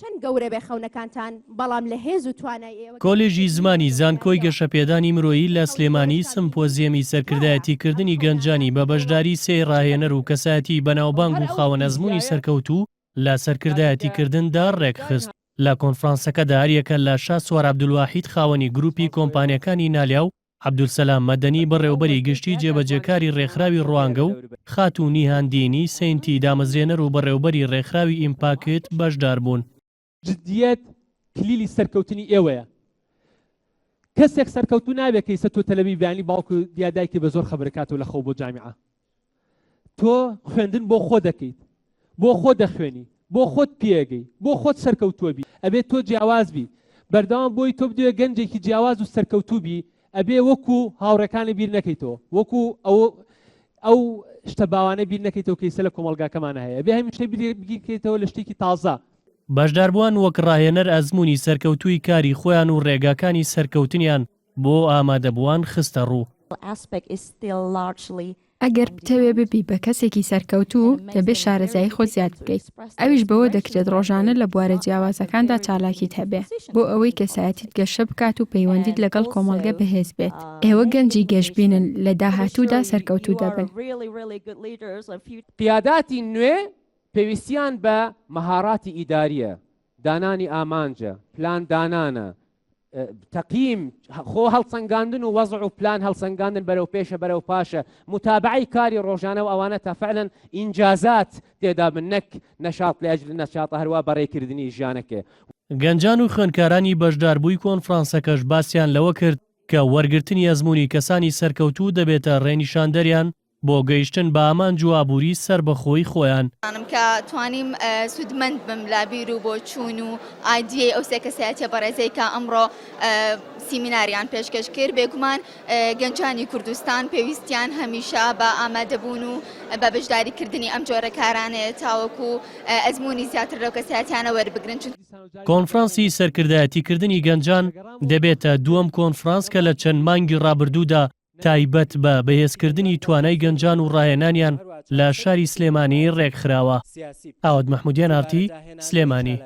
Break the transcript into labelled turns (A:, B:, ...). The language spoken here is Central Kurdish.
A: چەند گەورە بێ خەونەکانتان بەڵام لە هێز و توانای ئێوە
B: کۆلێژی زمانی زانکۆی گەشەپێدانی مرۆیی لە سلێمانی سمپۆزیەمی سەرکردایەتیکردنی گەنجانی بە بەشداری سێ ڕاهێنەر و کەسایەتی بەناوبانگ و خاوەن ئەزموونی سەرکەوتوو لە سەرکردایەتیکردندا ڕێکخست. لە کۆنفرانسەکەدا هەریەکە لە شا سوار عەبدولواحید خاوەنی گروپی کۆمپانیەکانی نالیاو، عەبدولسەلام مەدەنی بەڕێوەبەری گشتی جێبەجێکاری ڕێکخراوی ڕوانگە و خاتوونی هاندینی سەینتی دامەزرێنەر و بەڕێوەبەری ڕێکخراوی ئیمپاکت بەشدار بوون.
C: جدیەت کلیلی سەرکەوتنی ئێوەیە. کەسێک سەرکەوتو نابێت کە ئێستا تۆ تەلەبی بیانی باوکو دیادایکی بە زۆر خەبرەکاتەوە لە خەو بۆ جامیعە. تۆ خوێندن بۆ خۆ دەکەیت، بۆ خۆ دەخوێنی، بۆ خۆت پێگەی، بۆ خۆت سەرکەوتووە بی، ئەبێت تۆ جیاواز بی، بەردەوام بۆی تۆ بدوێ گەنجێکی جیاواز و سەرکەوتوو بی، ئەبێ وەکو هاوڕەکانی بیر نەکەیتەوە، وەکو ئەو شتە باوانە بیر نەکەیتەوە کە ئێستا لە کۆمەڵگاکەمانە هەیە، ئەبێ هەمیشە بگیرکەیتەوە لە شتێکی تازە.
B: بەشداربووان وەک ڕاهێنەر ئەزموونی سەرکەوتووی کاری خۆیان و ڕێگاکانی سەرکەوتنیان بۆ ئامادەبووان خستە ڕوو.
D: ئەگەر بتەوێ ببی بە کەسێکی سەرکەوتوو دەبێت شارەزایی خۆ زیاد بکەیت. ئەویش بەوە دەکرێت ڕۆژانە لە بوارە جیاوازەکاندا چالاکیت هەبێ بۆ ئەوەی کەسایەتیت گەشە بکات و پەیوەندیت لەگەڵ کۆمەڵگە بەهێز بێت. ئێوە گەنجی گەشببینن لە داهاتوودا سەرکەوتوو دەبن.
C: قیاداتی نوێ پێویستیان بە مەهاراتی ئیداریە، دانانی ئامانجە، پلان دانانە، تەقیم، خۆ هەڵسەنگاندن و وەزع و پلان هەڵسەنگاندن بەرەو پێشە بەرەو پاشە، متابعی کاری ڕۆژانە و ئەوانە تا فعلەن ئینجازات تێدا بن، نەک نەشاط لە ئەجل نەشاتە هەروە بەڕێکردنی ژیانەکە.
B: گەنجان و خوێندکارانی بەشداربووی کۆنفرانسەکەش باسییان لەوە کرد کە وەرگرتنی ئەزموونی کەسانی سەرکەوتوو دەبێتە ڕێنیشاندەریان بۆ گەیشتن بە ئامان جوابووری سربەخۆی خۆیان.
E: کە توانیم سودمەند بم لە بیر و بۆ چوون و ئایدیای ئەو سێ کەسایەتیە بەڕێزەی کە ئەمڕۆ سیمیناریان پێشکەش کرد. بێگومان گەنجانی کوردستان پێویستیان هەمیشە بە ئامادەبوون و بە بەشداریکردنی ئەم جۆرە کارانەیە تاوەکو ئەزموونی زیاتر لەو کەسایەتیانە وەربگرن.
B: کۆنفرانسی سەرکردایەتیکردنی گەنجان دەبێتە دووەم کۆنفرانس کە لە چەند مانگی ڕابردوودا تایبەت بە بەهێزکردنی توانای گەنجان و ڕاهێنانیان لە شاری سلێمانی ڕێکخراوە. ئاوەد مەحمودیان ئارتی، سلێمانی.